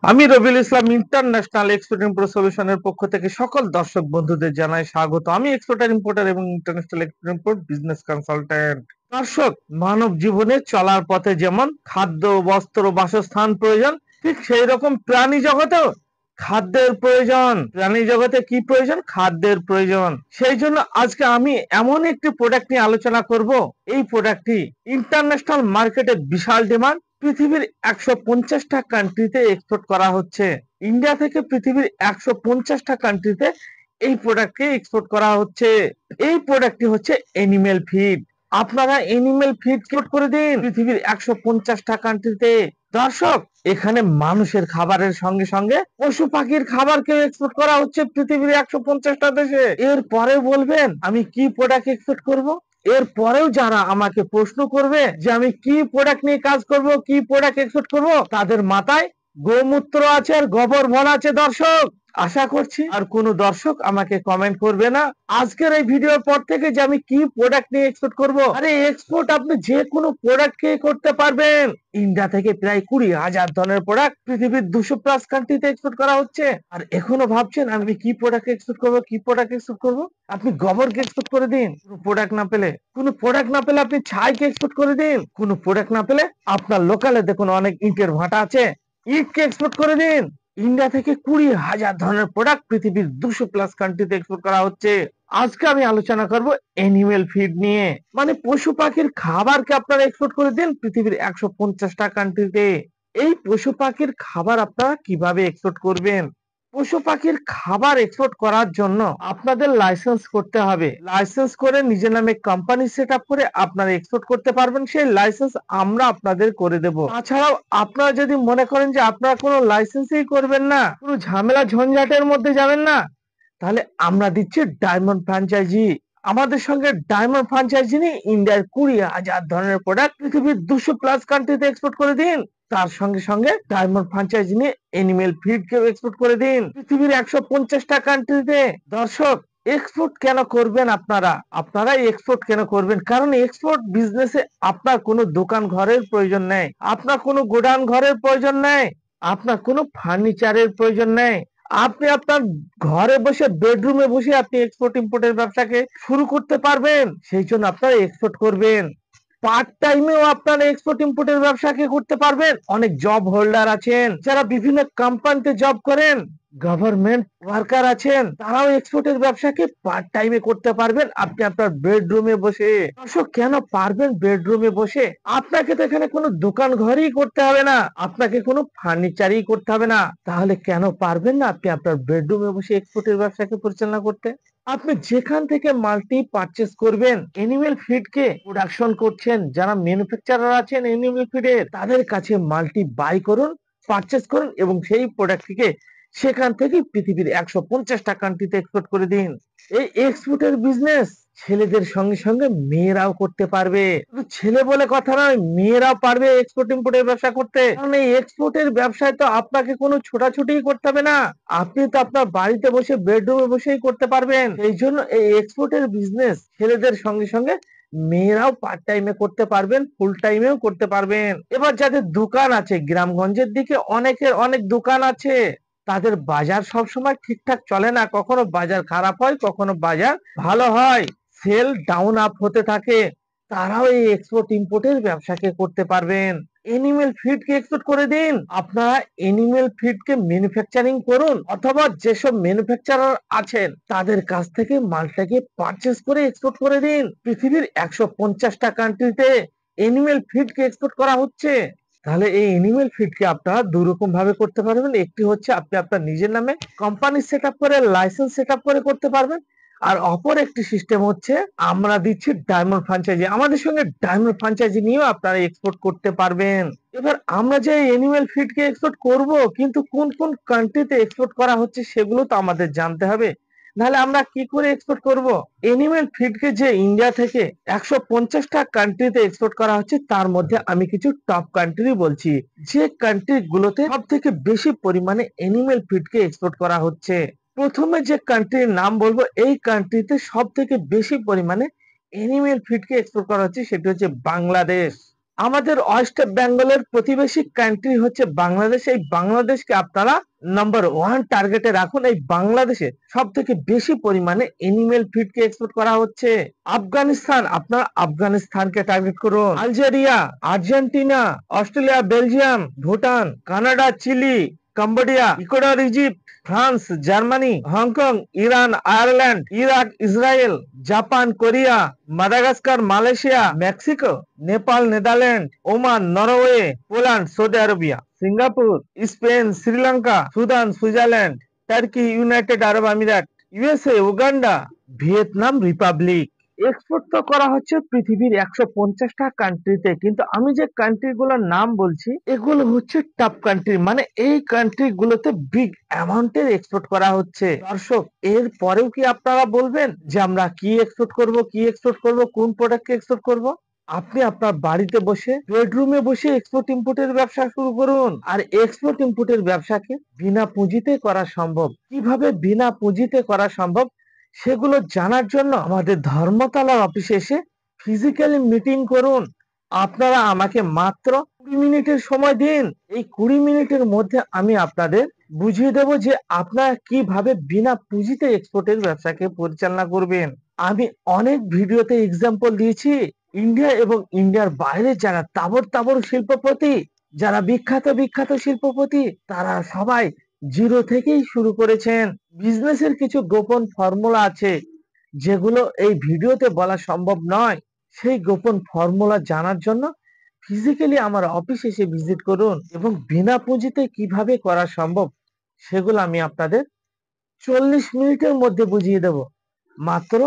আমি Rabiul Islam international export import সলিউশনের পক্ষ থেকে সকল দর্শক বন্ধুদের জানাই স্বাগত। আমি এক্সপোর্টার ইম্পোর্টার এবং international export import business consultant. দর্শক, মানব জীবনে চলার পথে যেমন খাদ্য, বস্ত্র, বাসস্থান প্রয়োজন, ঠিক সেই রকম প্রাণী জগতেও খাদ্যের প্রয়োজন। প্রাণী জগতে কি প্রয়োজন? খাদ্যের প্রয়োজন। সেই জন্য আজকে আমি এমন একটি প্রোডাক্ট নিয়ে আলোচনা করব। এই প্রোডাক্টটি ইন্টারন্যাশনাল মার্কেটে বিশাল ডিমান্ড। পৃথিবীর ১৫০টা কান্ট্রিতে এক্সপোর্ট করা হচ্ছে। ইন্ডিয়া থেকে পৃথিবীর ১৫০টা কান্ট্রিতে এই প্রোডাক্টকে এক্সপোর্ট করা হচ্ছে। এই প্রোডাক্টটি হচ্ছে এনিম্যাল ফিড। আপনারা এনিম্যাল ফিড এক্সপোর্ট করে দিন পৃথিবীর ১৫০টা কান্ট্রিতে। দর্শক, এখানে মানুষের খাবারের সঙ্গে সঙ্গে পশু পাখির খাবারকেও এক্সপোর্ট করা হচ্ছে পৃথিবীর ১৫০টা দেশে। এর পরে বলবেন আমি কি প্রোডাক্ট এক্সপোর্ট করব? এর পরেও যারা আমাকে প্রশ্ন করবে যে আমি কি প্রোডাক্ট নিয়ে কাজ করব, কি প্রোডাক্ট এক্সপোর্ট করব, তাদের মাথায় গোমূত্র আছে আর গোবর ভরা আছে। দর্শক, আশা করছি আর কোনো দর্শক আমাকে কমেন্ট করবে না আজকের এই ভিডিওর পর থেকে যে আমি কি প্রোডাক্ট নিয়ে এক্সপোর্ট করব। আরে এক্সপোর্ট আপনি যে কোনো প্রোডাক্টকে করতে পারবেন। ইন্ডিয়া থেকে প্রায় ২০,০০০ ধরনের প্রোডাক্ট পৃথিবীর ২০০+ কান্ট্রিতে এক্সপোর্ট করা হচ্ছে। আর এখনো ভাবছেন আমি কি প্রোডাক্ট এক্সপোর্ট করব, কি প্রোডাক্ট এক্সপোর্ট করব? আপনি গোবরকে এক্সপোর্ট করে দিন। কোনো প্রোডাক্ট না পেলে আপনি ছাইকে এক্সপোর্ট করে দিন। কোনো প্রোডাক্ট না পেলে আপনার লোকালে দেখুন অনেক ইটের ভাটা আছে, ইটকে এক্সপোর্ট করে দিন। ইন্ডিয়া থেকে ২০,০০০ ধরনের প্রোডাক্ট পৃথিবীর ২০০+ কান্ট্রিতে এক্সপোর্ট করা হচ্ছে। আজকে আমি আলোচনা করব এনিম্যাল ফিড নিয়ে, মানে পশু পাখির খাবারকে আপনারা এক্সপোর্ট করে দিন পৃথিবীর ১৫০টা কান্ট্রিতে। এই পশু পাখির খাবার আপনারা কিভাবে এক্সপোর্ট করবেন? পশু পাখির খাবার এক্সপোর্ট করার জন্য আপনাদের লাইসেন্স করতে হবে। লাইসেন্স করে নিজের নামে কোম্পানি সেট আপ করে আপনারা এক্সপোর্ট করতে পারবেন। সেই লাইসেন্স আমরা আপনাদের করে দেব। তাছাড়াও আপনারা যদি মনে করেন যে আপনারা কোনো লাইসেন্সই করবেন না, কোনো ঝামেলা ঝঞ্ঝাটের মধ্যে যাবেন না, তাহলে আমরা দিচ্ছি ডায়মন্ড ফ্র্যাঞ্চাইজি। আমাদের সঙ্গে ডায়মন্ড ফ্র্যাঞ্চাইজি নিয়ে ইন্ডিয়ার ২০,০০০ ধরনের প্রোডাক্ট পৃথিবীর ২০০+ কান্ট্রিতে এক্সপোর্ট করে দিন। তার সঙ্গে সঙ্গে ডায়মন্ড ফ্র্যাঞ্চাইজি নিয়ে এনিম্যাল ফিড কেও এক্সপোর্ট করে দিন পৃথিবীর ১৫০টা কান্ট্রিতে। দর্শক, এক্সপোর্ট কেন করবেন আপনারা? আপনারা এক্সপোর্ট কেন করবেন? কারণ এক্সপোর্ট বিজনেসে আপনার কোনো দোকান ঘরের প্রয়োজন নেই, আপনার কোনো গোডাউন ঘরের প্রয়োজন নেই, আপনার কোনো ফার্নিচারের প্রয়োজন নেই। আপনি আপনার ঘরে বসে, বেডরুমে বসে আপনি এক্সপোর্ট ইম্পোর্টের ব্যবসাকে শুরু করতে পারবেন। সেই জন্য আপনারা এক্সপোর্ট করবেন। পার্ট টাইমেও আপনারা এক্সপোর্ট ইম্পোর্টের ব্যবসাকে করতে পারবেন। অনেক জব হোল্ডার আছেন যারা বিভিন্ন কোম্পানিতে জব করেন, গভর্নমেন্ট ওয়ার্কার আছেন, তারাও এক্সপোর্টের ব্যবসাকে পার্ট টাইমে করতে পারবেন আপনি আপনার বেডরুমে বসে। দর্শক, কেন পারবেন বেডরুমে বসে? আপনাকে তো এখানে কোনো দোকান ঘরই করতে হবে না, আপনাকে কোনো ফার্নিচারই করতে হবে না। তাহলে কেন পারবেন না আপনি আপনার বেডরুমে বসে এক্সপোর্টের ব্যবসাকে পরিচালনা করতে? আপনি যেখান থেকে মালটি পারচেজ করবেন, এনিম্যাল ফিড কে প্রোডাকশন করছেন, যারা ম্যানুফ্যাকচারার আছেন এনিম্যাল ফিডের, তাদের কাছে মালটি বাই করুন, পারচেজ করুন এবং সেই প্রোডাক্টটিকে সেখান থেকে পৃথিবীর ১৫০টা কান্ট্রিতে এক্সপোর্ট করে দিন। এই এক্সপোর্টের বিজনেস ছেলেদের সঙ্গে সঙ্গে মেয়েরাও করতে পারবে। শুধু ছেলে বলে কথা নয়, মেয়েরাও পারবে এক্সপোর্ট ইম্পোর্টের ব্যবসা করতে। কারণ এই এক্সপোর্টের ব্যবসায় তো আপনাকে কোনো ছোটাছুটি করতে হবে না, আপনি তো আপনার বাড়িতে বসে বেডরুমে বসেই করতে পারবেন। এই জন্য এই এক্সপোর্টের বিজনেস ছেলেদের সঙ্গে সঙ্গে মেয়েরাও পার্ট টাইমে করতে পারবেন, ফুল টাইমেও করতে পারবেন। এবার যাদের দোকান আছে, গ্রামগঞ্জের দিকে অনেকের অনেক দোকান আছে, তাদের বাজার সবসময় ঠিকঠাক চলে না, কখনো বাজার খারাপ হয়, কখনো বাজার ভালো হয়, সেল ডাউন আপ হতে থাকে। তারাও এই এক্সপোর্ট ইম্পোর্টের ব্যবসাকে করতে পারবেন। এনিম্যাল ফিড কে এক্সপোর্ট করে দিন। আপনারা এনিম্যাল ফিড কে ম্যানুফ্যাকচারিং করুন, অথবা যেসব ম্যানুফ্যাকচারার আছেন তাদের কাছ থেকে মালটাকে পারচেজ করে এক্সপোর্ট করে দিন। পৃথিবীর ১৫০টা কান্ট্রিতে এনিম্যাল ফিড কে এক্সপোর্ট করা হচ্ছে। তাহলে এই এনিম্যাল ফিড কে আপনারা দুই রকম ভাবে করতে পারবেন। একটি হচ্ছে আপনি আপনার নিজের নামে কোম্পানি সেট আপ করে, লাইসেন্স সেট আপ করে করতে পারবেন। আর অপর একটি সিস্টেম হচ্ছে আমরা দিচ্ছি ডায়মন্ড ফ্র্যাঞ্চাইজি। আমাদের সঙ্গে ডায়মন্ড ফ্র্যাঞ্চাইজি নিয়েও আপনারা এক্সপোর্ট করতে পারবেন। এবার আমরা যে এনিম্যাল ফিড কে এক্সপোর্ট করব, কিন্তু কোন কোন কান্ট্রিতে এক্সপোর্ট করা হচ্ছে সেগুলো তো আমাদের জানতে হবে। নাহলে আমরা কি করে এক্সপোর্ট করব? এনিম্যাল ফিড কে যে ইন্ডিয়া থেকে ১৫০টা কান্ট্রিতে এক্সপোর্ট করা হচ্ছে, তার মধ্যে আমি কিছু টপ কান্ট্রি বলছি, যে কান্ট্রি গুলোতে সব থেকে বেশি পরিমাণে এনিম্যাল ফিড কে এক্সপোর্ট করা হচ্ছে। প্রথমে যে কান্ট্রির নাম বলবো, এই কান্ট্রিতে সব থেকে বেশি পরিমাণে এনিম্যাল ফিড কে এক্সপোর্ট করা হচ্ছে, সেটি হচ্ছে বাংলাদেশ। আমাদের ওয়েস্ট বেঙ্গলের প্রতিবেশী কান্ট্রি হচ্ছে বাংলাদেশ। এই বাংলাদেশকে আপনারা নাম্বার 1 টার্গেটে রাখুন। এই বাংলাদেশে সবথেকে বেশি পরিমাণে এনিম্যাল ফিডকে এক্সপোর্ট করা হচ্ছে। আফগানিস্তান, আপনারা আফগানিস্তানকে টার্গেট করুন। Algeria, Argentina, Australia, Belgium, Bhutan, Canada, Chile, Cambodia, Ecuador, Egypt, France, Germany, Hong Kong, Iran, Ireland, Iraq, Israel, Japan, Korea, Madagascar, Malaysia, Mexico, Nepal, Netherland, Oman, Norway, Poland, Saudi Arabia, Singapore, Spain, Sri Lanka, Sudan, Switzerland, Turkey, United Arab Emirates, USA, Uganda, Vietnam Republic. Export তো করা হচ্ছে পৃথিবীর 150টা কান্ট্রিতে, কিন্তু আমি যে country গুলোর নাম বলছি এগুলো হচ্ছে টপ কান্ট্রি, মানে এই কান্ট্রি গুলোতে বিগ অ্যামাউন্টের এক্সপোর্ট করা হচ্ছে। দর্শক, এর পরেও কি আপনারা বলবেন যে আমরা কি এক্সপোর্ট করব, কোন প্রোডাক্টকে এক্সপোর্ট করব? আপনি আপনার বাড়িতে বসে, বেডরুমে বসে এক্সপোর্ট ইম্পোর্টের ব্যবসা শুরু করুন। আর এক্সপোর্ট ইম্পোর্টের ব্যবসাকে বিনা পুঁজিতে করা সম্ভব। কিভাবে বিনা পুঁজিতে করা সম্ভব সেগুলো জানার জন্য আমাদের ধর্মতলার অফিসে এসে ফিজিক্যালি মিটিং করুন। আপনারা আমাকে মাত্র 20 মিনিটের সময় দিন। এই 20 মিনিটের মধ্যে আমি আপনাদের বুঝিয়ে দেব যে আপনারা কিভাবে বিনা পুঁজিতে এক্সপোর্টের ব্যবসাকে পরিচালনা করবেন। আমি অনেক ভিডিওতে এক্সাম্পল দিয়েছি। ইন্ডিয়া এবং ইন্ডিয়ার বাইরে যারা তাবড় তাবড় শিল্পপতি, যারা বিখ্যাত শিল্পপতি, তারা সবাই জিরো থেকেই শুরু করেছেন। বিজনেসের কিছু গোপন ফর্মুলা আছে যেগুলো এই ভিডিওতে বলা সম্ভব নয়। সেই গোপন ফর্মুলা জানার জন্য ফিজিক্যালি আমার অফিসে এসে ভিজিট করুন এবং বিনা পুঁজিতে কিভাবে করা সম্ভব সেগুলো আমি আপনাদের 40 মিনিটের মধ্যে বুঝিয়ে দেব। মাত্র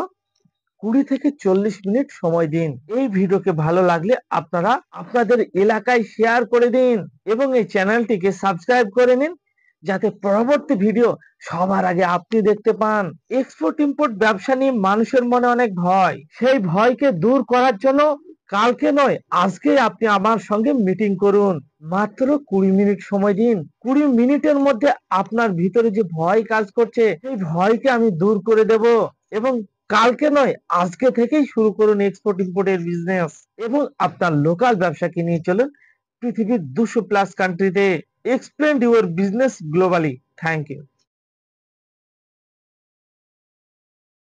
20 থেকে 40 মিনিট সময় দিন। এই ভিডিওকে ভালো লাগলে আপনারা আপনাদের এলাকায় শেয়ার করে দিন এবং এই চ্যানেলটিকে সাবস্ক্রাইব করে নিন যাতে পরবর্তী ভিডিও সবার আগে আপনি দেখতে পান। এক্সপোর্ট ইম্পোর্ট ব্যবসা নিয়ে মানুষের মনে অনেক ভয়। সেই ভয়কে দূর করার জন্য কালকে নয়, আজকে আপনি আমার সঙ্গে মিটিং করুন। মাত্র 20 মিনিট সময় দিন। 20 মিনিটের মধ্যে আপনার ভিতরে যে ভয় কাজ করছে সেই ভয়কে আমি দূর করে দেব এবং কালকে নয়, আজকে থেকেই শুরু করুন এক্সপোর্ট ইম্পোর্টের বিজনেস এবং আপনার লোকাল ব্যবসাকে নিয়ে চলুন পৃথিবীর 200+ কান্ট্রিতে। Expand your business globally. Thank you.